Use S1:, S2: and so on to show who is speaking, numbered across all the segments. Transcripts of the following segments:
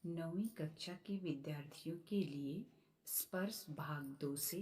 S1: 9वीं कक्षा के विद्यार्थियों के लिए स्पर्श भाग 2 से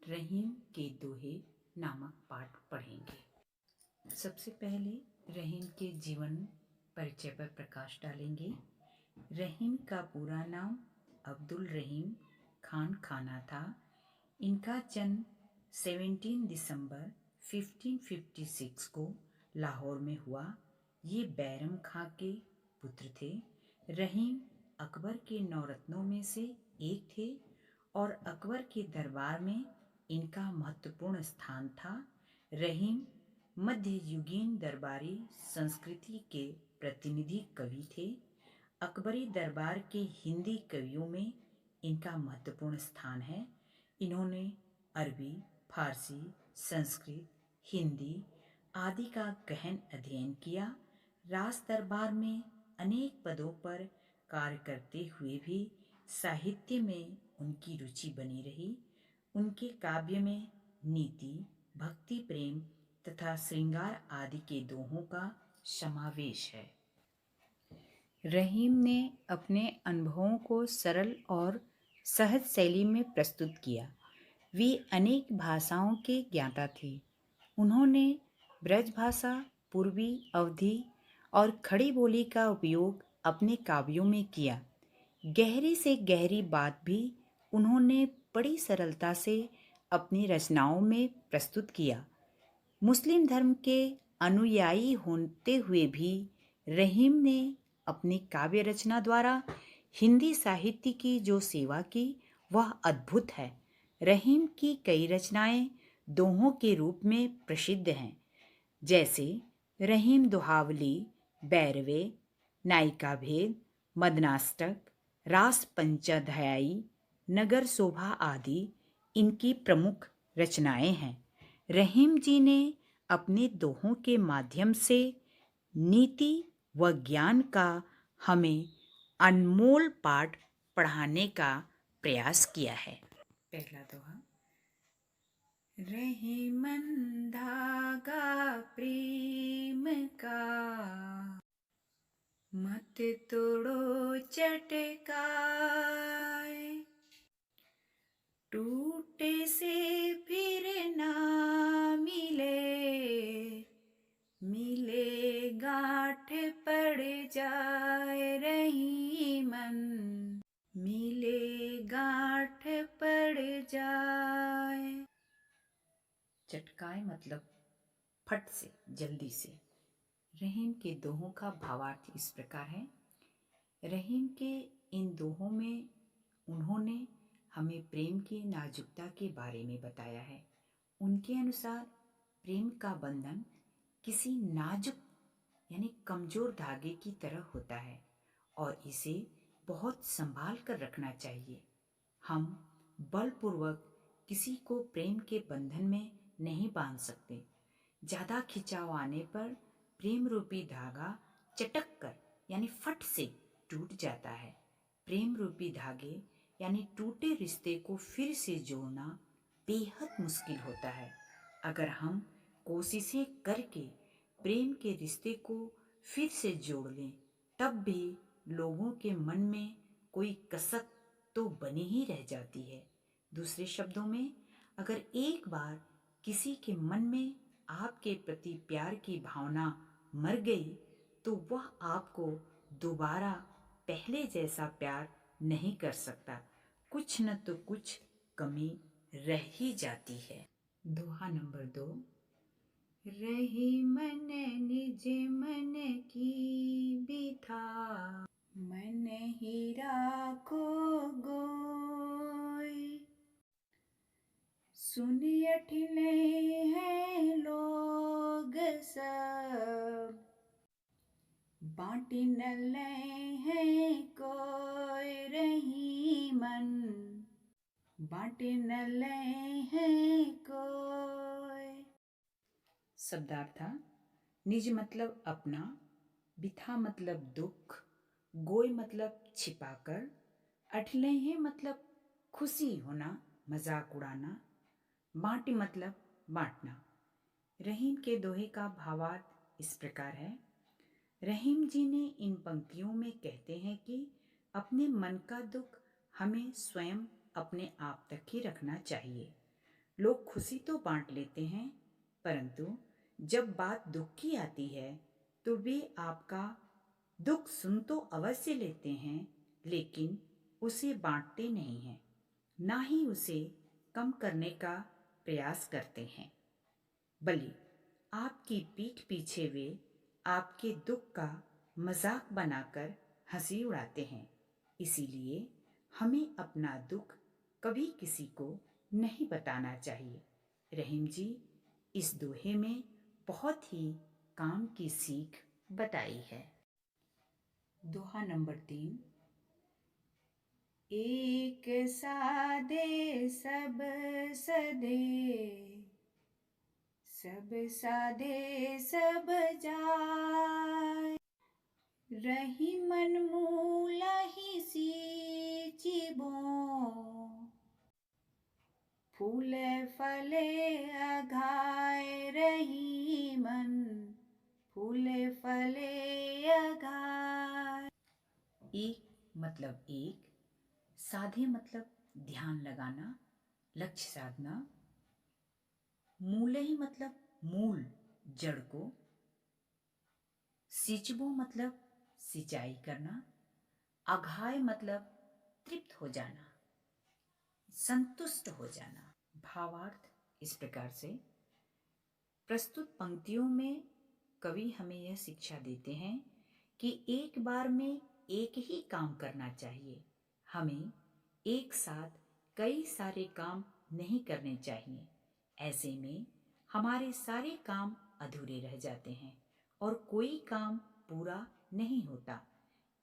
S1: रहीम के दोहे नामक पाठ पढ़ेंगे। सबसे पहले रहीम के जीवन परिचय पर प्रकाश डालेंगे। रहीम का पूरा नाम अब्दुल रहीम खान खाना था। इनका जन्म 17 दिसंबर 1556 को लाहौर में हुआ। ये बैरम खां के पुत्र थे। रहीम अकबर के 9 रत्नों में से एक थे और अकबर के दरबार में इनका महत्वपूर्ण स्थान था। रहीम मध्ययुगीन दरबारी संस्कृति के प्रतिनिधि कवि थे। अकबरी दरबार के हिंदी कवियों में इनका महत्वपूर्ण स्थान है। इन्होंने अरबी, फारसी, संस्कृत, हिंदी आदि का गहन अध्ययन किया। राज दरबार में अनेक पदों पर कार्य करते हुए भी साहित्य में उनकी रुचि बनी रही। उनके काव्य में नीति, भक्ति, प्रेम तथा श्रृंगार आदि के दोहों का समावेश है। रहीम ने अपने अनुभवों को सरल और सहज शैली में प्रस्तुत किया। वे अनेक भाषाओं के ज्ञाता थे। उन्होंने ब्रज भाषा, पूर्वी अवधी और खड़ी बोली का उपयोग अपने काव्यों में किया। गहरी से गहरी बात भी उन्होंने बड़ी सरलता से अपनी रचनाओं में प्रस्तुत किया। मुस्लिम धर्म के अनुयायी होते हुए भी रहीम ने अपनी काव्य रचना द्वारा हिंदी साहित्य की जो सेवा की वह अद्भुत है। रहीम की कई रचनाएं दोहों के रूप में प्रसिद्ध हैं, जैसे रहीम दोहावली, बैरवे, नायिका भेद, मदनाष्टक, रास पंचाध्यायी, नगर शोभा आदि इनकी प्रमुख रचनाएं हैं। रहीम जी ने अपने दोहों के माध्यम से नीति व ज्ञान का हमें अनमोल पाठ पढ़ाने का प्रयास किया है। पहला दोहा। रहीमन धागा प्रेम का, मत तोड़ो चटकाए, टूटे से फिर ना मिले, मिले गांठ पड़ जाए। रहीमन मिले गांठ पड़ जाए। चटकाए मतलब फट से, जल्दी से। रहीम के दोहों का भावार्थ इस प्रकार है। रहीम के इन दोहों में उन्होंने हमें प्रेम की नाजुकता के बारे में बताया है। उनके अनुसार प्रेम का बंधन किसी नाजुक यानी कमजोर धागे की तरह होता है और इसे बहुत संभाल कर रखना चाहिए। हम बलपूर्वक किसी को प्रेम के बंधन में नहीं बांध सकते। ज्यादा खिंचाव आने पर प्रेम रूपी धागा चटक कर यानी फट से टूट जाता है। प्रेम रूपी धागे यानी टूटे रिश्ते को फिर से जोड़ना बेहद मुश्किल होता है। अगर हम कोशिशें करके प्रेम के रिश्ते को फिर से जोड़ लें, तब भी लोगों के मन में कोई कसक तो बनी ही रह जाती है। दूसरे शब्दों में, अगर एक बार किसी के मन में आपके प्रति प्यार की भावना मर गई, तो वह आपको दोबारा पहले जैसा प्यार नहीं कर सकता। कुछ न तो कुछ कमी रह ही जाती है। दोहा नंबर 2। रहीमन निज मन की बिथा, मन ही राखो गोय, सुन अठिले हैं लोग सब, बाँटी न ले हैं कोय। रहीमन बाँटी न ले हैं कोय। शब्दार्थ। निज मतलब अपना, बिथा मतलब दुख, गोय मतलब छिपाकर, अठले हैं मतलब खुशी होना, मजाक उड़ाना, बाँटी मतलब बांटना। रहीम के दोहे का भावार्थ इस प्रकार है। रहीम जी ने इन पंक्तियों में कहते हैं कि अपने मन का दुख हमें स्वयं अपने आप तक ही रखना चाहिए। लोग खुशी तो बांट लेते हैं, परंतु जब बात दुख की आती है तो वे आपका दुख सुन तो अवश्य लेते हैं, लेकिन उसे बांटते नहीं हैं, ना ही उसे कम करने का प्रयास करते हैं। बल्कि आपकी पीठ पीछे वे आपके दुख का मजाक बनाकर हंसी उड़ाते हैं। इसीलिए हमें अपना दुख कभी किसी को नहीं बताना चाहिए। रहीम जी इस दोहे में बहुत ही काम की सीख बताई है। दोहा नंबर 3। एक साधे सब सधे, सब साधे सब जाय, रही मन मूल ही सींचिबो, फूले फले अघाय, रही मन फूले फले अघाय। एक मतलब एक, साधे मतलब ध्यान लगाना, लक्ष्य साधना, मूल ही मतलब मूल जड़ को, सिंचबो मतलब सिंचाई करना, अघाय मतलब तृप्त हो जाना, संतुष्ट हो जाना। भावार्थ इस प्रकार से प्रस्तुत पंक्तियों में कवि हमें यह शिक्षा देते हैं कि एक बार में एक ही काम करना चाहिए। हमें एक साथ कई सारे काम नहीं करने चाहिए। ऐसे में हमारे सारे काम अधूरे रह जाते हैं और कोई काम पूरा नहीं होता।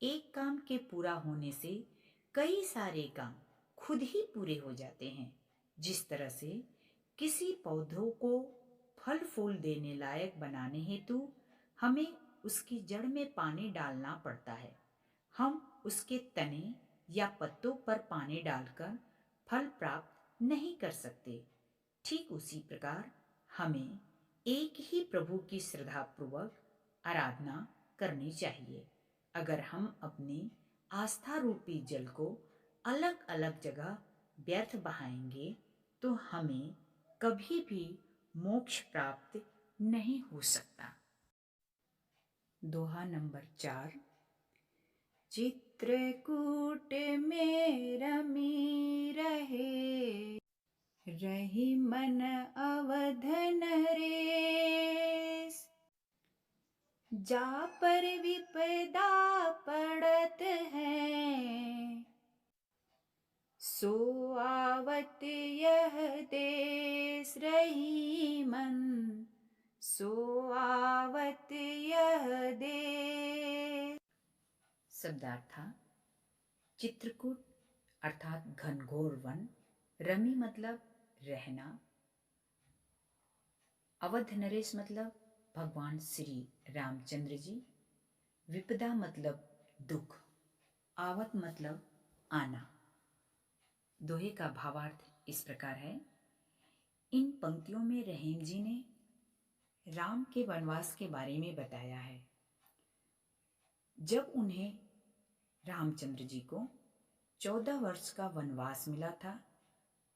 S1: एक काम के पूरा होने से कई सारे काम खुद ही पूरे हो जाते हैं। जिस तरह से किसी पौधों को फल फूल देने लायक बनाने हेतु हमें उसकी जड़ में पानी डालना पड़ता है, हम उसके तने या पत्तों पर पानी डालकर फल प्राप्त नहीं कर सकते। ठीक उसी प्रकार हमें एक ही प्रभु की श्रद्धा पूर्वक आराधना करनी चाहिए। अगर हम अपने आस्था रूपी जल को अलग अलग जगह व्यर्थ बहाएंगे तो हमें कभी भी मोक्ष प्राप्त नहीं हो सकता। दोहा नंबर 4। चित्रकूट में रमी रहे, रही मन अवध नरेश, जा पर विपदा पड़त है, सो आवत यह देश, रही मन सो आवत यह देश। शब्दार्थ: चित्रकूट अर्थात घनघोर वन, रमी मतलब रहना, अवध नरेश मतलब भगवान श्री रामचंद्र जी, विपदा मतलब दुख, आवत मतलब आना। दोहे का भावार्थ इस प्रकार है। इन पंक्तियों में रहीम जी ने राम के वनवास के बारे में बताया है। जब उन्हें रामचंद्र जी को 14 वर्ष का वनवास मिला था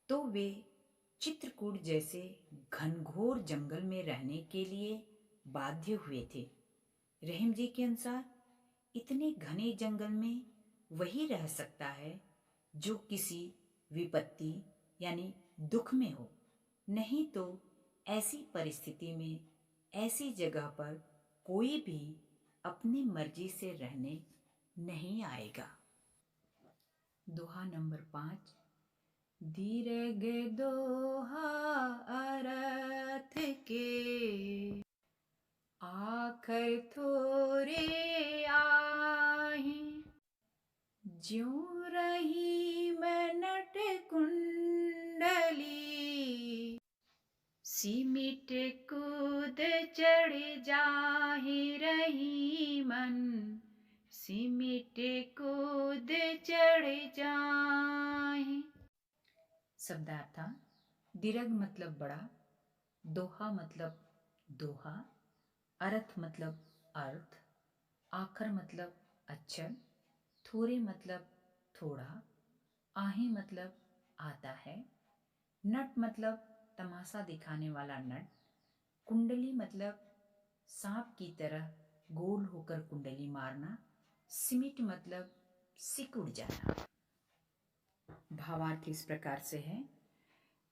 S1: तो वे चित्रकूट जैसे घनघोर जंगल में रहने के लिए बाध्य हुए थे। रहीम जी के अनुसार इतने घने जंगल में वही रह सकता है जो किसी विपत्ति यानी दुख में हो, नहीं तो ऐसी परिस्थिति में ऐसी जगह पर कोई भी अपनी मर्जी से रहने नहीं आएगा। दोहा नंबर 5। दीर्घ दोहा अर्थ के, आखर थोरे आही, ज्यों रही मनट कुंडली, सिमिट कूद चढ़ जाहि, रही मन सिमिट कूद चढ़ जाहि। शब्दार्थ: दीर्घ मतलब बड़ा, दोहा मतलब दोहा, अर्थ मतलब अर्थ, आखर मतलब अक्षर, थोड़े मतलब थोड़ा, आहे मतलब आता है, नट मतलब तमाशा दिखाने वाला नट, कुंडली मतलब सांप की तरह गोल होकर कुंडली मारना, सिमिट मतलब सिकुड़ जाना। भावार्थ इस प्रकार से है।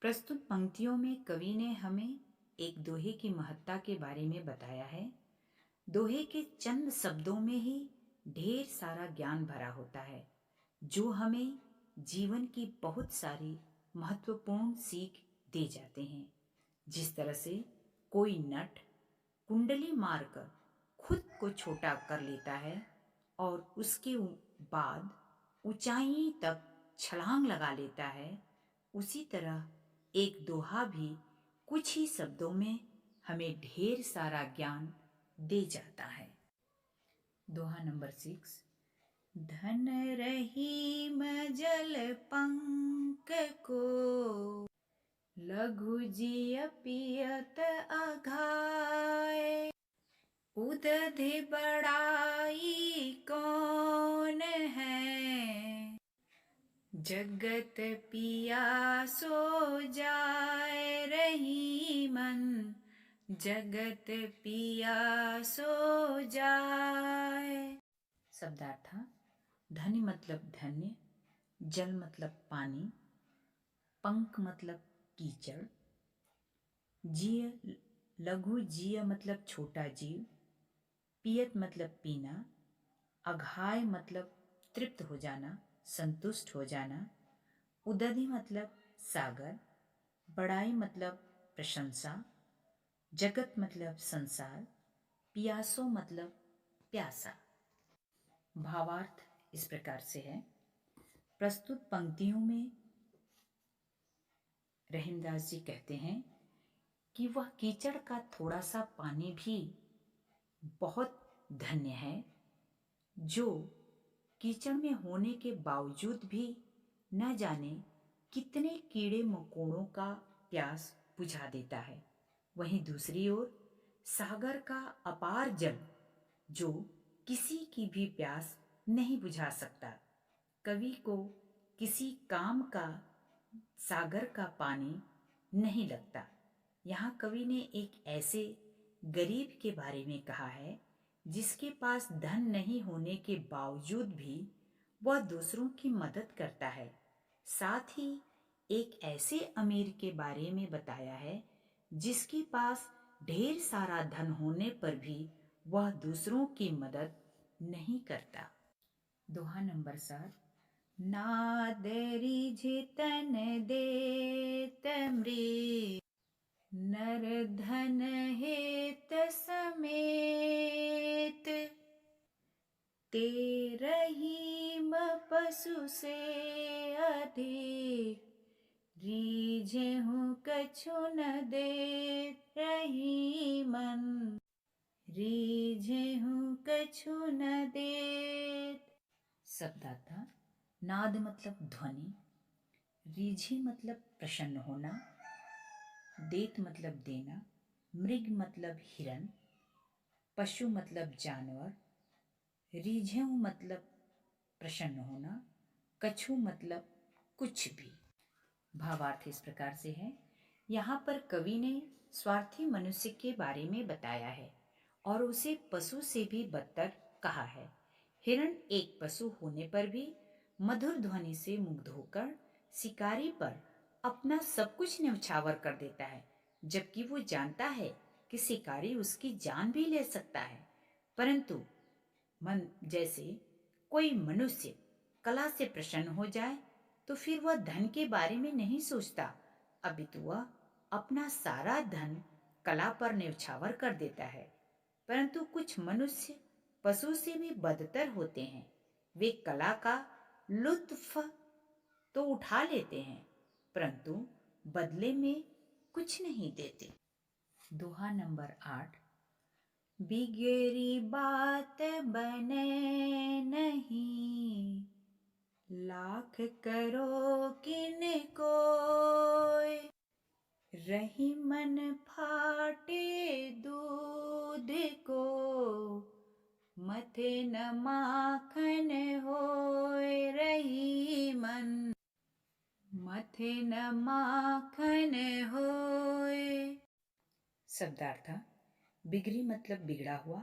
S1: प्रस्तुत पंक्तियों में कवि ने हमें एक दोहे की महत्ता के बारे में बताया है। दोहे के चंद शब्दों में ही ढेर सारा ज्ञान भरा होता है, जो हमें जीवन की बहुत सारी महत्वपूर्ण सीख दे जाते हैं। जिस तरह से कोई नट कुंडली मारकर खुद को छोटा कर लेता है और उसके बाद ऊंचाई तक छलांग लगा लेता है, उसी तरह एक दोहा भी कुछ ही शब्दों में हमें ढेर सारा ज्ञान दे जाता है। दोहा नंबर 6। धन रहीम जल पंक को, लघु जिय पियत अघाय, उदधि बड़ाई कौन है, जगत पिया सो जाए रहीमन, जगत पिया सो जाए। शब्दार्थ: धनी मतलब धन्य, जल मतलब पानी, पंख मतलब कीचड़, जीय लघु जीय मतलब छोटा जीव, पियत मतलब पीना, अघाय मतलब तृप्त हो जाना, संतुष्ट हो जाना, उदधि मतलब सागर, बड़ाई मतलब प्रशंसा, जगत मतलब संसार, पियासो मतलब प्यासा। भावार्थ इस प्रकार से है। प्रस्तुत पंक्तियों में रहीमदास जी कहते हैं कि वह कीचड़ का थोड़ा सा पानी भी बहुत धन्य है, जो कीचड़ में होने के बावजूद भी न जाने कितने कीड़े मकोड़ों का प्यास बुझा देता है। वहीं दूसरी ओर सागर का अपार जल, जो किसी की भी प्यास नहीं बुझा सकता। कवि को किसी काम का सागर का पानी नहीं लगता। यहाँ कवि ने एक ऐसे गरीब के बारे में कहा है, जिसके पास धन नहीं होने के बावजूद भी वह दूसरों की मदद करता है। साथ ही एक ऐसे अमीर के बारे में बताया है, जिसके पास ढेर सारा धन होने पर भी वह दूसरों की मदद नहीं करता। दोहा नंबर 7। नाद रिझ तन देत मृग, नर धन हेत समेत, ते रहीम पशु से अधिक, रीझेहु कछु न देत रहीमन, रीझेहु कछु न देत। शब्दार्थ: नाद मतलब ध्वनि, रीझे मतलब प्रसन्न होना, देत मतलब देना, मृग मतलब हिरन, पशु मतलब जानवर, रीझेऊ मतलब प्रसन्न होना, कछु मतलब कुछ भी। भावार्थ इस प्रकार से है। यहाँ पर कवि ने स्वार्थी मनुष्य के बारे में बताया है और उसे पशु से भी बदतर कहा है। हिरण एक पशु होने पर भी मधुर ध्वनि से मुग्ध होकर शिकारी पर अपना सब कुछ न्यौछावर कर देता है, जबकि वो जानता है कि शिकारी उसकी जान भी ले सकता है। परंतु मन जैसे कोई मनुष्य कला से प्रसन्न हो जाए तो फिर वह धन के बारे में नहीं सोचता, अपितु वह अपना सारा धन कला पर न्यौछावर कर देता है। परंतु कुछ मनुष्य पशु से भी बदतर होते हैं। वे कला का लुत्फ तो उठा लेते हैं, परंतु बदले में कुछ नहीं देते। दोहा नंबर 8। बिगड़ी बात बने नहीं, लाख करो किन कोय, रही मन फाटे दूध को, मथे न माखन होए रहीमन, मथे न माखन होए। शब्दार्थ: बिगड़ी मतलब बिगड़ा हुआ,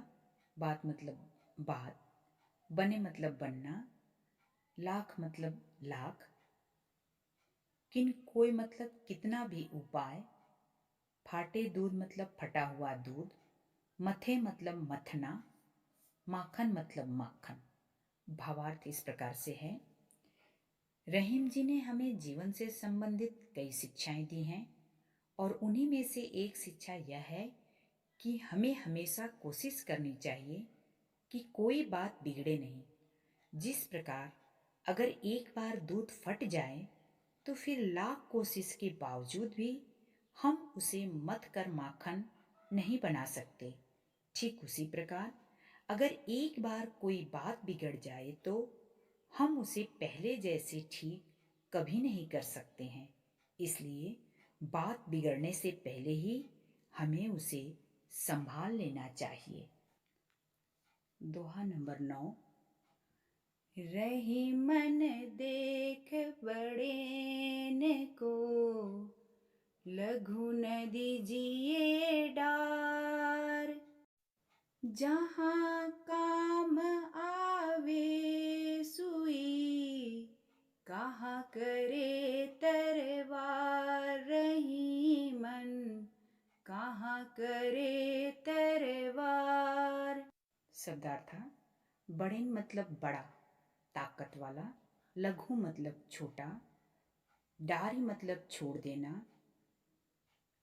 S1: बात मतलब बात, बने मतलब बनना, लाख मतलब लाख, किन कोई मतलब कितना भी उपाय, फाटे दूध मतलब फटा हुआ दूध, मथे मतलब मथना, माखन मतलब माखन। भावार्थ इस प्रकार से है। रहीम जी ने हमें जीवन से संबंधित कई शिक्षाएं दी हैं और उन्हीं में से एक शिक्षा यह है कि हमें हमेशा कोशिश करनी चाहिए कि कोई बात बिगड़े नहीं। जिस प्रकार अगर एक बार दूध फट जाए तो फिर लाख कोशिश के बावजूद भी हम उसे मथ कर माखन नहीं बना सकते, ठीक उसी प्रकार अगर एक बार कोई बात बिगड़ जाए तो हम उसे पहले जैसे ठीक कभी नहीं कर सकते हैं। इसलिए बात बिगड़ने से पहले ही हमें उसे संभाल लेना चाहिए। दोहा नंबर 9। रहीमन देख बड़ेन को, लघु न दीजिए डार। जहाँ काम आवे सुई, कहाँ करे तरवार। रहीमन कहाँ करे तरवार। शब्दार्थ: बड़ेन मतलब बड़ा, ताकत वाला, लघु मतलब छोटा, डारी मतलब छोड़ देना,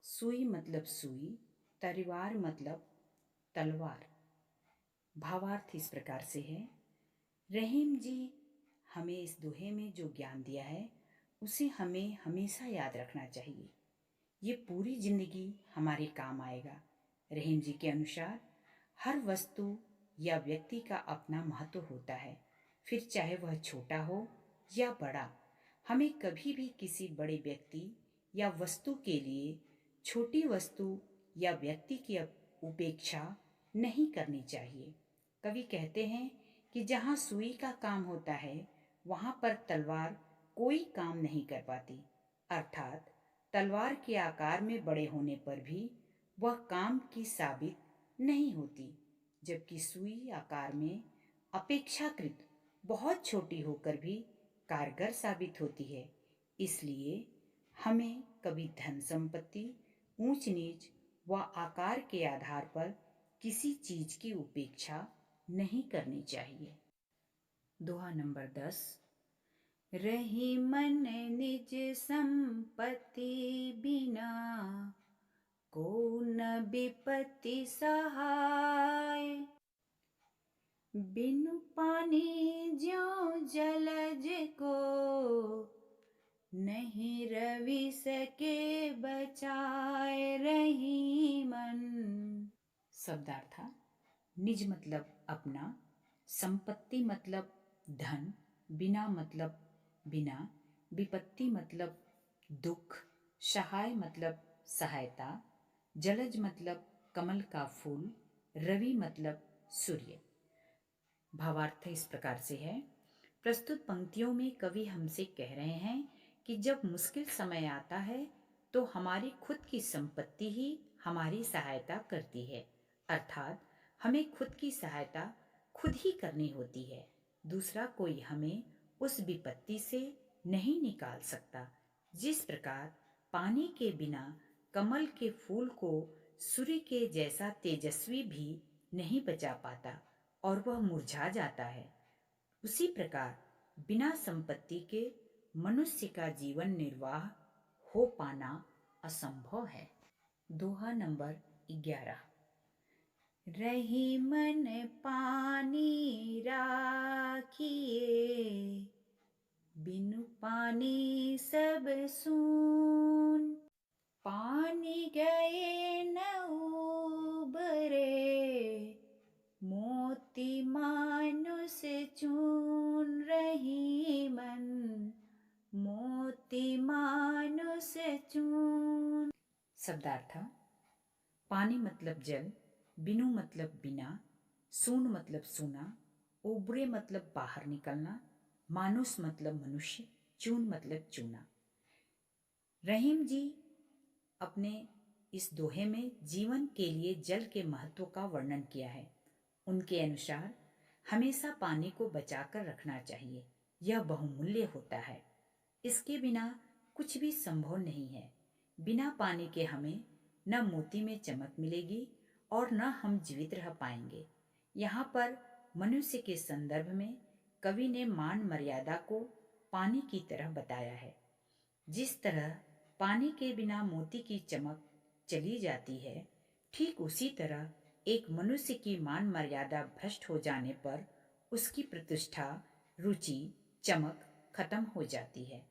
S1: सुई मतलब सुई, तलवार मतलब तलवार। भावार्थ इस प्रकार से है। रहीम जी हमें इस दोहे में जो ज्ञान दिया है उसे हमें हमेशा याद रखना चाहिए। ये पूरी जिंदगी हमारे काम आएगा। रहीम जी के अनुसार हर वस्तु या व्यक्ति का अपना महत्व होता है, फिर चाहे वह छोटा हो या बड़ा। हमें कभी भी किसी बड़े व्यक्ति या वस्तु के लिए छोटी वस्तु या व्यक्ति की उपेक्षा नहीं करनी चाहिए। कवि कहते हैं कि जहाँ सुई का काम होता है वहाँ पर तलवार कोई काम नहीं कर पाती, अर्थात तलवार के आकार में बड़े होने पर भी वह काम की साबित नहीं होती, जबकि सुई आकार में अपेक्षाकृत बहुत छोटी होकर भी कारगर साबित होती है। इसलिए हमें कभी धन संपत्ति, ऊंच नीच व आकार के आधार पर किसी चीज की उपेक्षा नहीं करनी चाहिए। दोहा नंबर 10। रहीमन निज संपत्ति बिना, को न विपत्ति सहाय। बिनु पानी ज्यों जलज को, नहीं रवि सके बचाए। रहीमन। शब्दार्थ: निज मतलब अपना, संपत्ति मतलब धन, बिना मतलब बिना, विपत्ति मतलब दुख, सहाय मतलब सहायता, जलज मतलब कमल का फूल, रवि मतलब सूर्य। भावार्थ इस प्रकार से है। प्रस्तुत पंक्तियों में कवि हमसे कह रहे हैं कि जब मुश्किल समय आता है तो हमारी खुद की संपत्ति ही हमारी सहायता करती है, अर्थात हमें खुद की सहायता खुद ही करनी होती है। दूसरा कोई हमें उस विपत्ति से नहीं निकाल सकता। जिस प्रकार पानी के बिना कमल के फूल को सूर्य के जैसा तेजस्वी भी नहीं बचा पाता और वह मुरझा जाता है, उसी प्रकार बिना संपत्ति के मनुष्य का जीवन निर्वाह हो पाना असंभव है। दोहा नंबर 11। रहीमन पानी राखिए, बिनु पानी सब सून। पानी गए न उबरे, मोती मानुष चून। रहीमन मोती मानुष चून। शब्दार्थ: पानी मतलब जल, बिनु मतलब बिना, सून मतलब सूना, ओबरे मतलब बाहर निकलना, मानुस मतलब मनुष्य, चून मतलब चूना। रहीम जी अपने इस दोहे में जीवन के लिए जल के महत्व का वर्णन किया है। उनके अनुसार हमेशा पानी को बचाकर रखना चाहिए, यह बहुमूल्य होता है। इसके बिना कुछ भी संभव नहीं है। बिना पानी के हमें न मोती में चमक मिलेगी और न हम जीवित रह पाएंगे। यहाँ पर मनुष्य के संदर्भ में कवि ने मान मर्यादा को पानी की तरह बताया है। जिस तरह पानी के बिना मोती की चमक चली जाती है, ठीक उसी तरह एक मनुष्य की मान मर्यादा भ्रष्ट हो जाने पर उसकी प्रतिष्ठा, रुचि, चमक खत्म हो जाती है।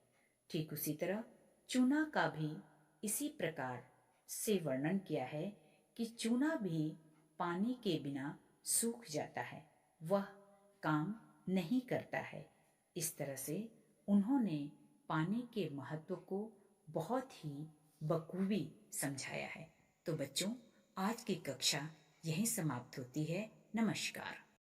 S1: ठीक उसी तरह चूना का भी इसी प्रकार से वर्णन किया है कि चूना भी पानी के बिना सूख जाता है, वह काम नहीं करता है। इस तरह से उन्होंने पानी के महत्व को बहुत ही बखूबी समझाया है। तो बच्चों, आज की कक्षा यहीं समाप्त होती है। नमस्कार।